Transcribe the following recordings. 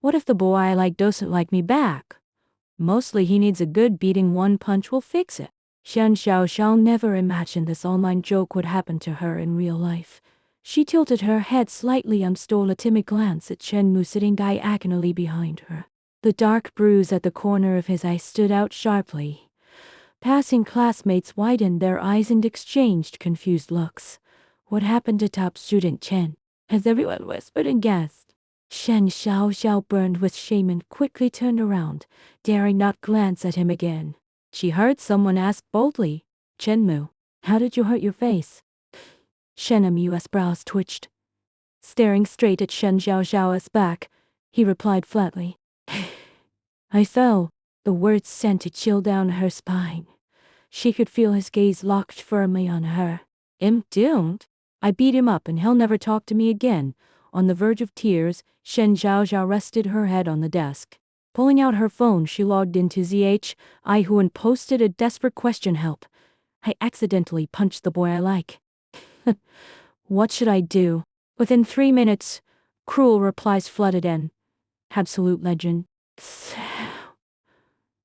What if the boy I like doesn't like me back? Mostly he needs a good beating, one punch will fix it. Shen Xiao never imagined this online joke would happen to her in real life. She tilted her head slightly and stole a timid glance at Chen Mu sitting diagonally behind her. The dark bruise at the corner of his eye stood out sharply. Passing classmates widened their eyes and exchanged confused looks. What happened to top student Chen? As everyone whispered and guessed. Shen Xiao burned with shame and quickly turned around, daring not glance at him again. She heard someone ask boldly, "Chen Mu, how did you hurt your face?" Shen Mu's brows twitched. Staring straight at Shen Xiao's back, he replied flatly, "I fell." The words sent a chill down her spine. She could feel his gaze locked firmly on her. Don't. I beat him up and he'll never talk to me again." On the verge of tears, Shen Xiao rested her head on the desk. Pulling out her phone, she logged into Zhihu and posted a desperate question. "Help. I accidentally punched the boy I like. What should I do?" Within 3 minutes, cruel replies flooded in. Absolute legend.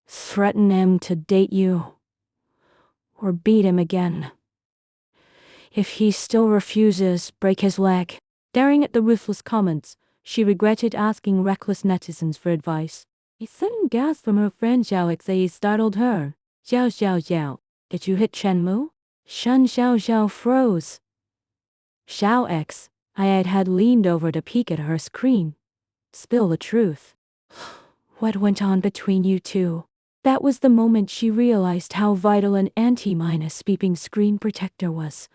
Threaten him to date you. Or beat him again. If he still refuses, break his leg. Staring at the ruthless comments, she regretted asking reckless netizens for advice. A sudden gasp from her friend Xiao Xie startled her. Xiao, did you hit Chen Mu?" Shen Xiao froze. Xiao X, I had leaned over to peek at her screen. "Spill the truth. What went on between you two?" That was the moment she realized how vital an anti-beeping screen protector was.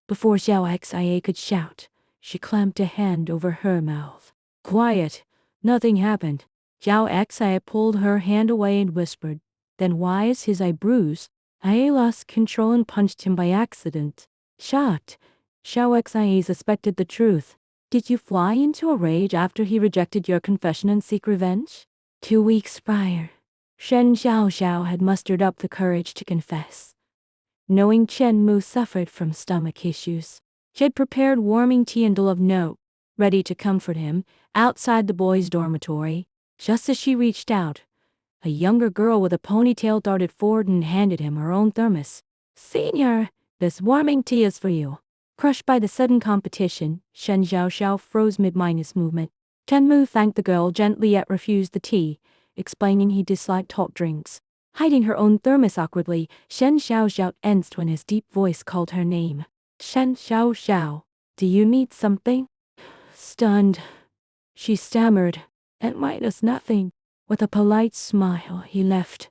Before Xiao Xia could shout, she clamped a hand over her mouth. "Quiet. Nothing happened." Xiao Xia pulled her hand away and whispered. Then why is his eye bruised? I lost control and punched him by accident. Shocked, Xiao Xia suspected the truth. "Did you fly into a rage after he rejected your confession and seek revenge?" 2 weeks prior, Shen Xiao had mustered up the courage to confess. Knowing Chen Mu suffered from stomach issues, she had prepared warming tea and a love note, ready to comfort him, outside the boys' dormitory. Just as she reached out, a younger girl with a ponytail darted forward and handed him her own thermos. "Senior, this warming tea is for you." Crushed by the sudden competition, Shen Xiao froze mid-minus movement. Chen Mu thanked the girl gently yet refused the tea, explaining he disliked hot drinks. Hiding her own thermos awkwardly, Shen Xiao ensed when his deep voice called her name. "Shen Xiao, do you need something?" Stunned, she stammered, "It minus nothing." With a polite smile, he left.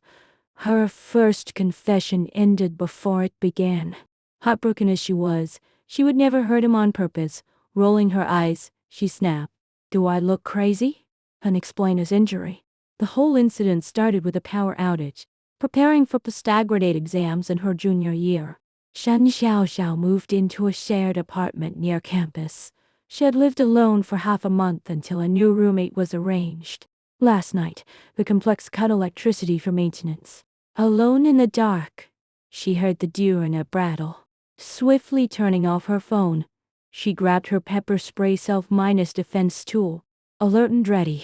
Her first confession ended before it began. Heartbroken as she was, she would never hurt him on purpose. Rolling her eyes, she snapped, "Do I look crazy?" Unexplained his injury. The whole incident started with a power outage. Preparing for postgraduate exams in her junior year, Shen Xiao moved into a shared apartment near campus. She had lived alone for half a month until a new roommate was arranged. Last night, the complex cut electricity for maintenance. Alone in the dark, she heard the doorknob rattle. Swiftly turning off her phone, she grabbed her pepper spray self-defense tool. Alert and ready.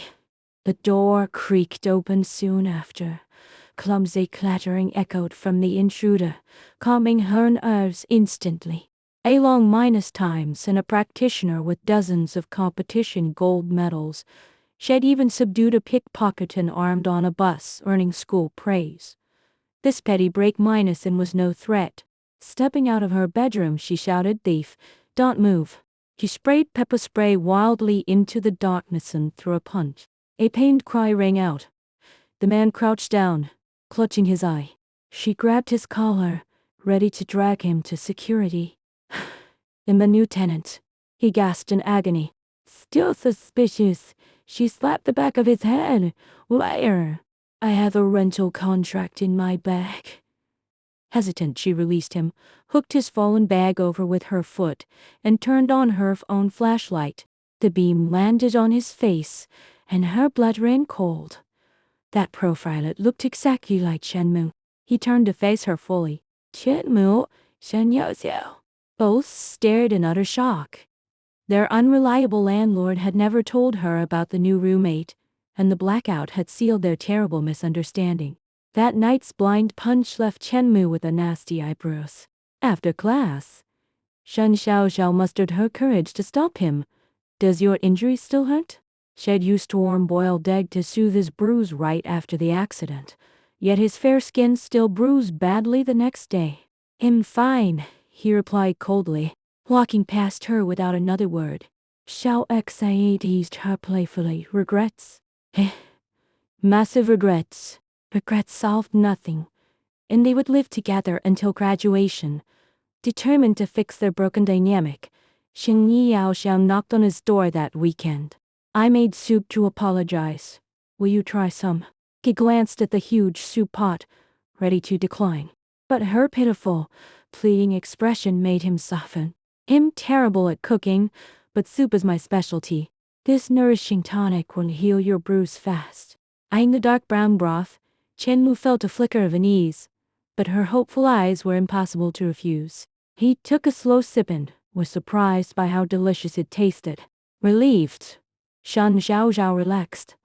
The door creaked open soon after. Clumsy clattering echoed from the intruder, calming her nerves instantly. A long minus times and a practitioner with dozens of competition gold medals. She had even subdued a pickpocketer armed on a bus, earning school praise. This petty break minus and was no threat. Stepping out of her bedroom, she shouted, "Thief, don't move." She sprayed pepper spray wildly into the darkness and threw a punch. A pained cry rang out. The man crouched down, clutching his eye. She grabbed his collar, ready to drag him to security. "The new tenant," he gasped in agony. "Still suspicious." She slapped the back of his head. "Liar. I have a rental contract in my bag." Hesitant, she released him, hooked his fallen bag over with her foot, and turned on her own flashlight. The beam landed on his face, and her blood ran cold. That profile looked exactly like Chen Mu. He turned to face her fully. "Chen Mu, Shen Xiao." Both stared in utter shock. Their unreliable landlord had never told her about the new roommate. and the blackout had sealed their terrible misunderstanding. That night's blind punch left Chenmu with a nasty eyebrows. After class, Shen Xiaoxiao mustered her courage to stop him. Does your injury still hurt? Shed used warm boiled egg to soothe his bruise right after the accident, yet his fair skin still bruised badly the next day. I'm fine, he replied coldly, walking past her without another word. Xiao Xia teased her playfully. Regrets? Massive regrets. Regrets solved nothing, and they would live together until graduation. Determined to fix their broken dynamic, Xing Yaoxiao knocked on his door that weekend. I made soup to apologize. Will you try some? He glanced at the huge soup pot, ready to decline. But her pitiful, pleading expression made him soften. I'm terrible at cooking, but soup is my specialty. This nourishing tonic will heal your bruise fast. Eyeing the dark brown broth, Chenmu felt a flicker of unease, but her hopeful eyes were impossible to refuse. He took a slow sip and was surprised by how delicious it tasted. Relieved, Shan Xiaozhao relaxed.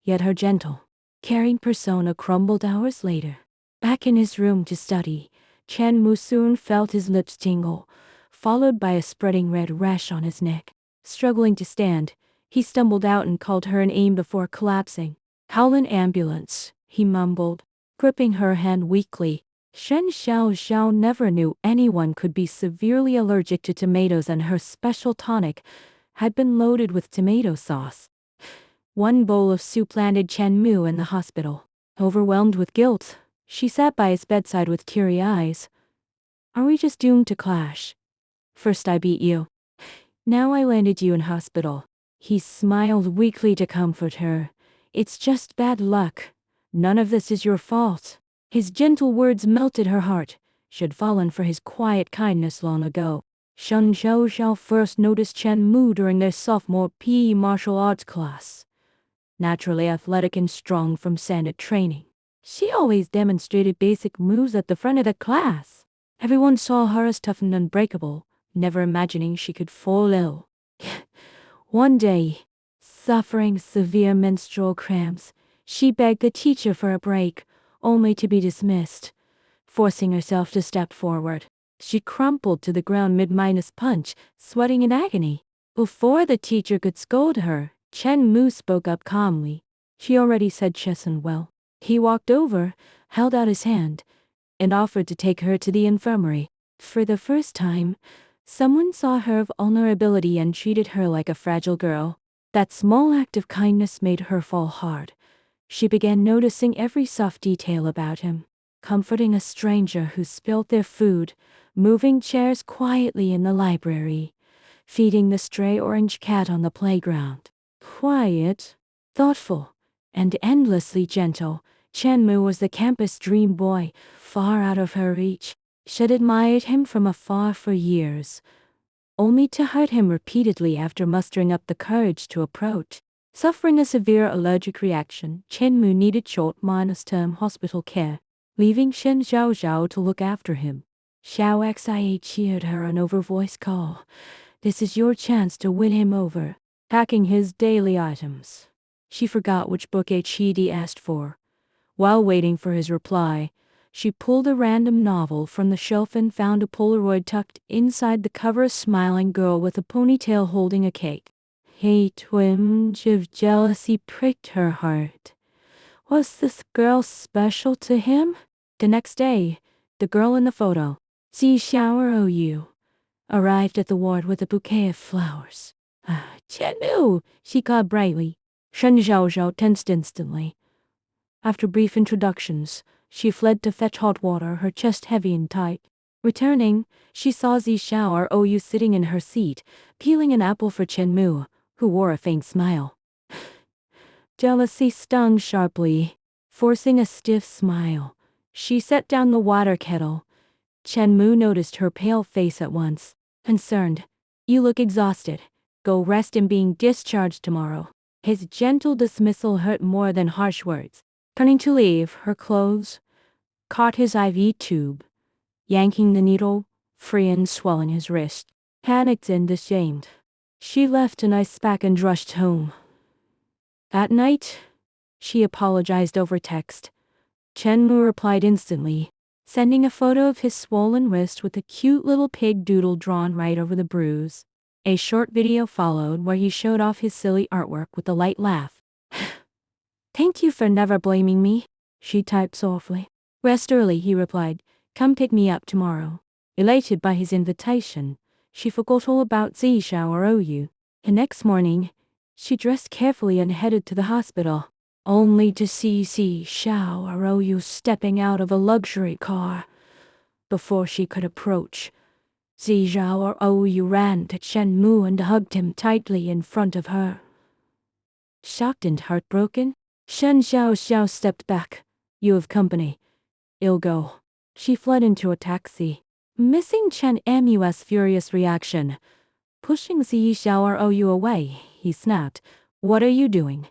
Yet her gentle, caring persona crumbled hours later. Back in his room to study, Chen Mu soon felt his lips tingle, followed by a spreading red rash on his neck. Struggling to stand, he stumbled out and called her name before collapsing. Call an ambulance, he mumbled, gripping her hand weakly. Shen Xiaoxiao never knew anyone could be severely allergic to tomatoes, and her special tonic had been loaded with tomato sauce. One bowl of soup landed Chen Mu in the hospital. Overwhelmed with guilt, she sat by his bedside with teary eyes. Are we just doomed to clash? First I beat you. Now I landed you in hospital. He smiled weakly to comfort her. It's just bad luck. None of this is your fault. His gentle words melted her heart. She had fallen for his quiet kindness long ago. Shen Xiaoxiao first noticed Chen Mu during their sophomore PE martial arts class. Naturally athletic and strong from standard training, she always demonstrated basic moves at the front of the class. Everyone saw her as tough and unbreakable, never imagining she could fall ill. One day, suffering severe menstrual cramps, she begged the teacher for a break, only to be dismissed. Forcing herself to step forward, she crumpled to the ground mid-minus punch, sweating in agony. Before the teacher could scold her, Chen Mu spoke up calmly. She already said Chessen well. He walked over, held out his hand, and offered to take her to the infirmary. For the first time, someone saw her vulnerability and treated her like a fragile girl. That small act of kindness made her fall hard. She began noticing every soft detail about him, comforting a stranger who spilled their food, moving chairs quietly in the library, feeding the stray orange cat on the playground. Quiet, thoughtful, and endlessly gentle, Chen Mu was the campus dream boy, far out of her reach. She had admired him from afar for years, only to hurt him repeatedly after mustering up the courage to approach. Suffering a severe allergic reaction, Chen Mu needed short-term hospital care, leaving Shen Xiaoxiao to look after him. Xiao Xia cheered her on over voice call. This is your chance to win him over. Packing his daily items. She forgot which book He'd asked for. While waiting for his reply, she pulled a random novel from the shelf and found a Polaroid tucked inside the cover. A smiling girl with a ponytail holding a cake. A twinge of jealousy pricked her heart. Was this girl special to him? The next day, the girl in the photo, Zi Shower OU, arrived at the ward with a bouquet of flowers. Chen Mu, she called brightly. Shen Xiaoxiao tensed instantly. After brief introductions, she fled to fetch hot water, her chest heavy and tight. Returning, she saw Zi Shower OU sitting in her seat, peeling an apple for Chen Mu, who wore a faint smile. Jealousy stung sharply. Forcing a stiff smile, she set down the water kettle. Chen Mu noticed her pale face at once. Concerned. You look exhausted. Go rest and being discharged tomorrow. His gentle dismissal hurt more than harsh words. Turning to leave, her clothes caught his IV tube, yanking the needle free and swelling his wrist. Panicked and ashamed, she left an ice pack and rushed home. That night, she apologized over text. Chen Mu replied instantly, sending a photo of his swollen wrist with a cute little pig doodle drawn right over the bruise. A short video followed where he showed off his silly artwork with a light laugh. Thank you for never blaming me, she typed softly. Rest early, he replied. Come pick me up tomorrow. Elated by his invitation, she forgot all about Zishao or Ou. The next morning, she dressed carefully and headed to the hospital, only to see Zishao or Ou stepping out of a luxury car. Before she could approach, Zishao or Ou ran to Chen Mu and hugged him tightly in front of her. Shocked and heartbroken, Shen Xiao stepped back. You have company. I'll go. She fled into a taxi, missing Chen Mu's furious reaction. Pushing Zishao or Ou away, he snapped. What are you doing?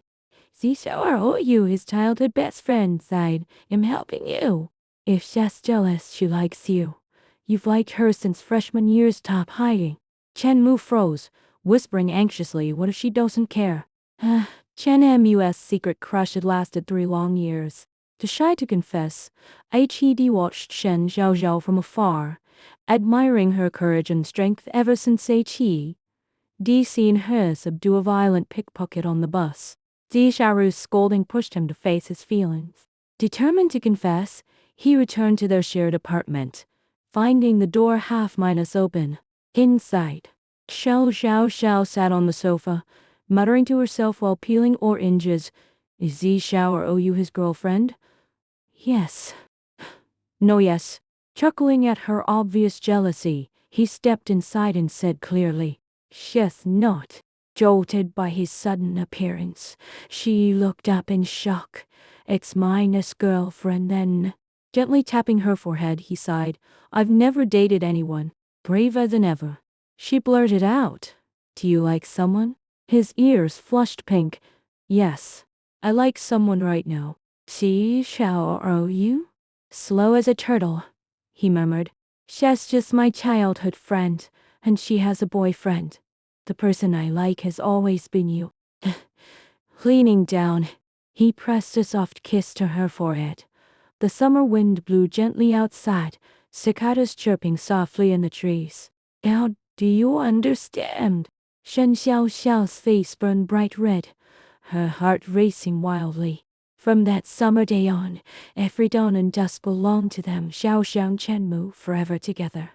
Zishao or Ou, his childhood best friend, sighed. I'm helping you. If she's jealous, she likes you. You've liked her since freshman year. Stop hiding. Chen Mu froze, whispering anxiously, what if she doesn't care? Chen Mu's secret crush had lasted 3 long years. Too shy to confess, Hed watched Shen Xiaoxiao from afar, admiring her courage and strength ever since Hed seen her subdue a violent pickpocket on the bus. Zisharu's scolding pushed him to face his feelings. Determined to confess, he returned to their shared apartment, finding the door half-minus open. Inside, Xiao sat on the sofa, muttering to herself while peeling oranges. Is Zishao or Ou his girlfriend? Yes. No, yes. Chuckling at her obvious jealousy, he stepped inside and said clearly, She's not. Jolted by his sudden appearance, she looked up in shock. It's Minus girlfriend then. Gently tapping her forehead, he sighed. I've never dated anyone. Braver than ever. She blurted out. Do you like someone? His ears flushed pink. Yes. I like someone right now. Zishao or Ou? Slow as a turtle, he murmured. She's just my childhood friend, and she has a boyfriend. The person I like has always been you. Leaning down, he pressed a soft kiss to her forehead. The summer wind blew gently outside, cicadas chirping softly in the trees. Now, do you understand? Shen Xiaoxiao's face burned bright red, her heart racing wildly. From that summer day on, every dawn and dusk belonged to them, Xiaoxiao and Chen Mu, forever together.